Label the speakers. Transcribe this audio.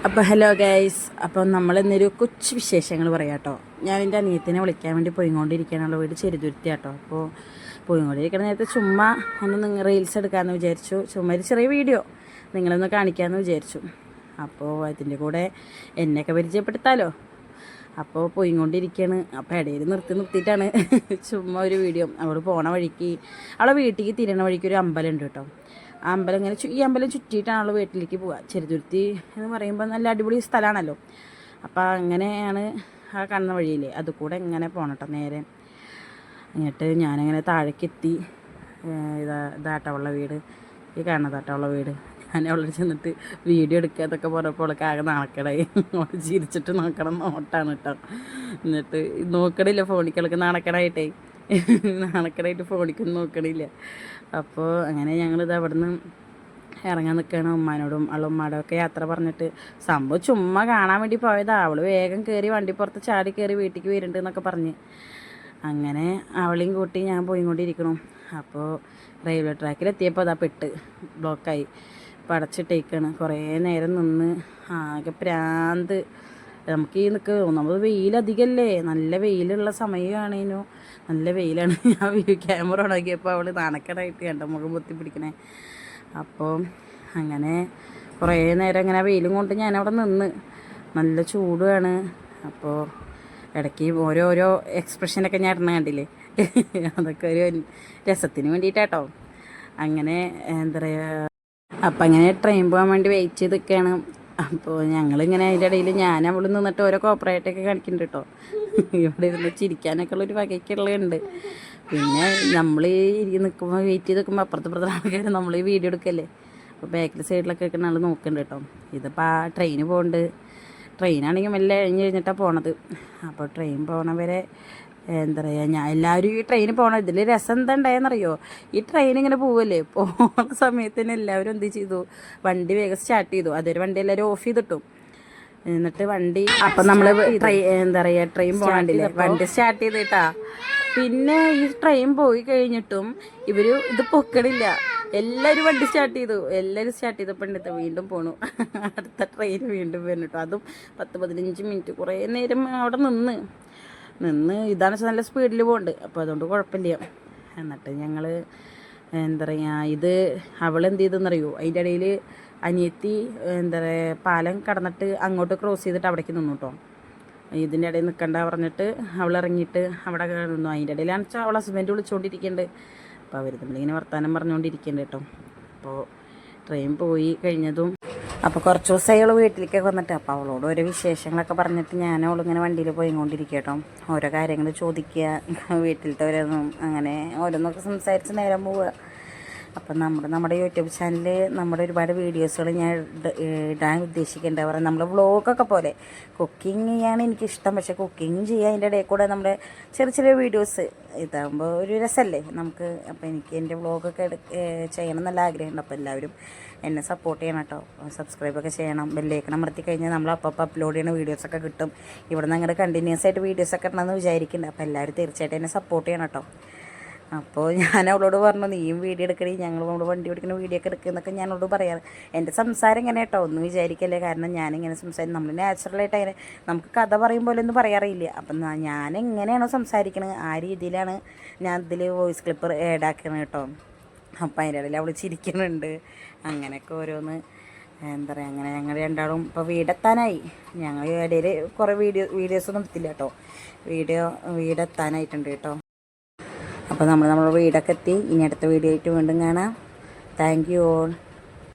Speaker 1: അപ്പോൾ hello guys, അപ്പോൾ നമ്മളിന്നൊരു കൊച്ചു വിശേഷങ്ങൾ പറയാം കേട്ടോ. ഞാൻ എൻ്റെ അനിയത്തിനെ വിളിക്കാൻ വേണ്ടി പോയിക്കൊണ്ടിരിക്കാനുള്ള വീട് ചെറുതുരുത്തി കേട്ടോ. അപ്പോൾ പോയിക്കൊണ്ടിരിക്കുന്ന നേരത്തെ ചുമ്മാ ഒന്ന് റീൽസ് എടുക്കാമെന്ന് വിചാരിച്ചു. ചുമ്മാ ഒരു ചെറിയ വീഡിയോ നിങ്ങളൊന്ന് കാണിക്കാമെന്ന് വിചാരിച്ചു. അപ്പോൾ അതിൻ്റെ കൂടെ എന്നെയൊക്കെ പരിചയപ്പെടുത്താമല്ലോ. അപ്പോൾ പോയിക്കൊണ്ടിരിക്കുകയാണ്. അപ്പോൾ ഇടയിൽ നിർത്തിയിട്ടാണ് ചുമ്മാ ഒരു വീഡിയോ. അവൾ പോണ വഴിക്ക്, അവളെ വീട്ടിലേക്ക് തിരിയണ വഴിക്ക് ഒരു അമ്പലം ഉണ്ട് കേട്ടോ. ആ അമ്പലം ഇങ്ങനെ ഈ അമ്പലം ചുറ്റിയിട്ടാണ് അവൾ വീട്ടിലേക്ക് പോവുക. ചെറുതുരുത്തി എന്ന് പറയുമ്പോൾ നല്ല അടിപൊളി സ്ഥലമാണല്ലോ. അപ്പോൾ അങ്ങനെയാണ് ആ കാണുന്ന വഴിയില്ലേ, അത് കൂടെ ഇങ്ങനെ പോകണം കേട്ടോ നേരെ. എന്നിട്ട് ഞാനങ്ങനെ താഴേക്കെത്തി. ഇതാട്ടമുള്ള വീട്, ഈ കാണുന്നതാട്ടമുള്ള വീട്. ഞാൻ അവളോട് ചെന്നിട്ട് വീഡിയോ എടുക്കുക എന്നൊക്കെ പറഞ്ഞപ്പോൾ അവൾക്ക് ആകെ നാണക്കേടായി. അവൾ ചിരിച്ചിട്ട് നോക്കണം നോട്ടാണ് കേട്ടോ. എന്നിട്ട് നോക്കണില്ല ഫോണിക്ക്, നാണക്കേടായിട്ടേ നാണക്കേടായിട്ട് ഫോണിക്കൊന്നും നോക്കണില്ല. അപ്പോൾ അങ്ങനെ ഞങ്ങളിത് അവിടെ നിന്ന് ഇറങ്ങാൻ നിൽക്കുകയാണ്. ഉമ്മാനോടും ഉമ്മാടോടും ഒക്കെ യാത്ര പറഞ്ഞിട്ട് സംഭവം ചുമ്മാ കാണാൻ വേണ്ടി പോയതാണ്. അവൾ വേഗം കയറി വണ്ടി പുറത്ത് ചാടി കയറി വീട്ടിലേക്ക് വരുന്നുണ്ട് എന്നൊക്കെ പറഞ്ഞ് അങ്ങനെ അവളെയും കൂട്ടി ഞാൻ പോയിക്കൊണ്ടിരിക്കണം. അപ്പോൾ റെയിൽവേ ട്രാക്കിലെത്തിയപ്പോൾ അതാ പെട്ട് ബ്ലോക്കായി പടച്ചിട്ടേക്കാണ്. കുറേ നേരം നിന്ന് ആകെ പ്രാന്ത്. നമുക്ക് ഈ നമ്മൾ വെയിലധികമല്ലേ, നല്ല വെയിലുള്ള സമയമാണേനു, നല്ല വെയിലാണ്. ഞാൻ ക്യാമറ ഉണക്കിയപ്പോൾ അവൾ നാണക്കേടായിട്ട് കണ്ട മുഖം പൊത്തി പിടിക്കണേ. അപ്പോൾ അങ്ങനെ കുറേ നേരം ഇങ്ങനെ വെയിലും കൊണ്ട് ഞാനവിടെ നിന്ന്. നല്ല ചൂടുമാണ്. അപ്പോൾ ഇടയ്ക്ക് ഓരോരോ എക്സ്പ്രഷനൊക്കെ ഞാൻ ഇടണ കണ്ടില്ലേ, അതൊക്കെ ഒരു രസത്തിന് വേണ്ടിയിട്ടാട്ടോ. അങ്ങനെ എന്താ പറയുക, അപ്പം അങ്ങനെ ട്രെയിൻ പോകാൻ വേണ്ടി വെയിറ്റ് ചെയ്ത് നിൽക്കുകയാണ്. അപ്പോൾ ഞങ്ങളിങ്ങനെ അതിൻ്റെ ഇടയിൽ അവൾ നിന്നിട്ട് ഓരോ കോപ്പറേറ്റൊക്കെ കാണിക്കുന്നുണ്ട് കേട്ടോ. ഇവിടെ ഇരുന്ന് ചിരിക്കാനൊക്കെ ഉള്ളൊരു വകയ്ക്കുള്ളതുണ്ട്. പിന്നെ നമ്മൾ ഈ നിൽക്കുമ്പോൾ വെയിറ്റ് ചെയ്ത് നിൽക്കുമ്പോൾ അപ്പുറത്തെ ആൾക്കാർ നമ്മൾ ഈ വീഡിയോ എടുക്കല്ലേ. അപ്പോൾ ബാക്കിൽ സൈഡിലൊക്കെ വെക്കുന്ന ആൾ നോക്കുന്നുണ്ട് കേട്ടോ. ഇതിപ്പോൾ ആ ട്രെയിന് പോകുന്നുണ്ട്. ട്രെയിനാണെങ്കിൽ മെല്ലെ കഴിഞ്ഞിട്ടാണ് പോണത്. അപ്പോൾ ട്രെയിൻ പോകണവരെ എന്താ പറയുക, എല്ലാവരും ഈ ട്രെയിന് പോകണം. ഇതിൽ രസം എന്താ ഉണ്ടായെന്നറിയോ, ഈ ട്രെയിൻ ഇങ്ങനെ പോവല്ലേ, പോകുന്ന സമയത്തിന് എല്ലാവരും എന്ത് ചെയ്തു, വണ്ടി വേഗം സ്റ്റാർട്ട് ചെയ്തു. അതൊരു വണ്ടി എല്ലാവരും ഓഫ് ചെയ്തിട്ടു. എന്നിട്ട് വണ്ടി അപ്പം നമ്മൾ എന്താ പറയുക, ട്രെയിൻ പോകണ്ടില്ലേ, വണ്ടി സ്റ്റാർട്ട് ചെയ്തിട്ടാ. പിന്നെ ഈ ട്രെയിൻ പോയി കഴിഞ്ഞിട്ടും ഇവർ ഇത് പൊക്കണില്ല. എല്ലാവരും വണ്ടി സ്റ്റാർട്ട് ചെയ്തു. എല്ലാവരും സ്റ്റാർട്ട് ചെയ്തപ്പോൾ വീണ്ടും പോണു. അടുത്ത ട്രെയിൻ വീണ്ടും വരുന്നിട്ടോ. അതും 10-15 മിനിറ്റ് കുറേ നേരം അവിടെ നിന്ന് ഇതാണ് നല്ല സ്പീഡിൽ പോകുന്നുണ്ട്. അപ്പോൾ അതുകൊണ്ട് കുഴപ്പമില്ല. എന്നിട്ട് ഞങ്ങൾ എന്താ പറയുക, ഇത് അവളെന്ത് ചെയ്തെന്നറിയോ, അതിൻ്റെ ഇടയിൽ അനിയത്തി എന്താ പറയുക പാലം കടന്നിട്ട് അങ്ങോട്ട് ക്രോസ് ചെയ്തിട്ട് അവിടേക്ക് നിന്നു കേട്ടോ. ഇതിൻ്റെ ഇടയിൽ നിൽക്കണ്ട പറഞ്ഞിട്ട് അവൾ ഇറങ്ങിയിട്ട് അവിടെ നിന്നു. അതിൻ്റെ ഇടയിലാണ് വെച്ചാൽ അവൾ ഹസ്ബൻഡ് വിളിച്ചുകൊണ്ടിരിക്കുന്നുണ്ട്. അപ്പോൾ അവർ നമ്മളിങ്ങനെ വർത്തമാനം പറഞ്ഞുകൊണ്ടിരിക്കുന്നുണ്ട് കേട്ടോ. അപ്പോൾ ട്രെയിൻ പോയി കഴിഞ്ഞതും അപ്പോൾ കുറച്ച് ദിവസമായി അവൾ വീട്ടിലേക്കൊക്കെ വന്നിട്ട് അപ്പോൾ അവളോട് ഓരോ വിശേഷങ്ങളൊക്കെ പറഞ്ഞിട്ട് ഞാൻ അവളിങ്ങനെ വണ്ടിയിൽ പോയിക്കൊണ്ടിരിക്കുക കേട്ടോ. ഓരോ കാര്യങ്ങൾ ചോദിക്കുക, വീട്ടിലത്തെ ഓരോന്നും അങ്ങനെ ഓരോന്നൊക്കെ സംസാരിച്ച് നേരം പോവുക. അപ്പം നമ്മുടെ യൂട്യൂബ് ചാനലിൽ നമ്മുടെ ഒരുപാട് വീഡിയോസുകൾ ഞാൻ ഇടാൻ ഉദ്ദേശിക്കുന്നുണ്ട്. പറയാം, നമ്മൾ വ്ളോഗൊക്കെ പോലെ കുക്കിംഗ് ചെയ്യാൻ എനിക്കിഷ്ടം. പക്ഷേ കുക്കിംഗ് ചെയ്യാൻ അതിൻ്റെ ഇടയിൽ കൂടെ നമ്മുടെ ചെറിയ വീഡിയോസ് ഇതാകുമ്പോൾ ഒരു രസമല്ലേ നമുക്ക്. അപ്പോൾ എനിക്ക് എൻ്റെ വ്ളോഗൊക്കെ ചെയ്യണം എന്നുള്ള ആഗ്രഹമുണ്ട്. അപ്പോൾ എല്ലാവരും എന്നെ സപ്പോർട്ട് ചെയ്യണം കേട്ടോ. സബ്സ്ക്രൈബൊക്കെ ചെയ്യണം. ബെല്ലൈക്കൺ അമർത്തി കഴിഞ്ഞാൽ നമ്മൾ അപ്പോൾ അപ്ലോഡ് ചെയ്യുന്ന വീഡിയോസൊക്കെ കിട്ടും. ഇവിടെ നിന്ന് അങ്ങനെ കണ്ടിന്യൂസ് ആയിട്ട് വീഡിയോസൊക്കെ ഇടണമെന്ന് വിചാരിക്കുന്നുണ്ട്. അപ്പോൾ എല്ലാവരും തീർച്ചയായിട്ടും എന്നെ സപ്പോർട്ട് ചെയ്യണം കേട്ടോ. അപ്പോൾ ഞാൻ അവളോട് പറഞ്ഞു, നീയും വീഡിയോ എടുക്കണേ, ഞങ്ങൾ നമ്മൾ വണ്ടി ഓടിക്കുന്ന വീഡിയോ ഒക്കെ എടുക്കുന്നൊക്കെ ഞാൻ അവളോട് പറയാറ്. എൻ്റെ സംസാരം ഇങ്ങനെ കേട്ടോ, ഒന്നും വിചാരിക്കല്ലേ. കാരണം ഞാനിങ്ങനെ സംസാരിക്കും, നമ്മൾ നാച്ചുറലായിട്ട് അങ്ങനെ നമുക്ക് കഥ പറയും പോലെ ഒന്നും പറയാറില്ല. അപ്പം ഞാൻ എങ്ങനെയാണോ സംസാരിക്കണത് ആ രീതിയിലാണ് ഞാൻ ഇതിൽ വോയിസ് ക്ലിപ്പ് ആഡാക്കുന്നത് കേട്ടോ. അപ്പം അതിൻ്റെ ഇടയിൽ അവൾ ചിരിക്കുന്നുണ്ട്. അങ്ങനെയൊക്കെ ഓരോന്ന് എന്താ പറയുക. അങ്ങനെ ഞങ്ങൾ രണ്ടാളും ഇപ്പോൾ വീടെത്താനായി. ഞങ്ങൾ ഇടയിൽ കുറേ വീഡിയോസൊന്നും എടുത്തില്ല കേട്ടോ. വീടെത്താനായിട്ടുണ്ട് കേട്ടോ. അപ്പോൾ നമ്മുടെ വീടൊക്കെ എത്തി. ഇനി അടുത്ത വീഡിയോ ആയിട്ട് വീണ്ടും കാണാം. Thank you all.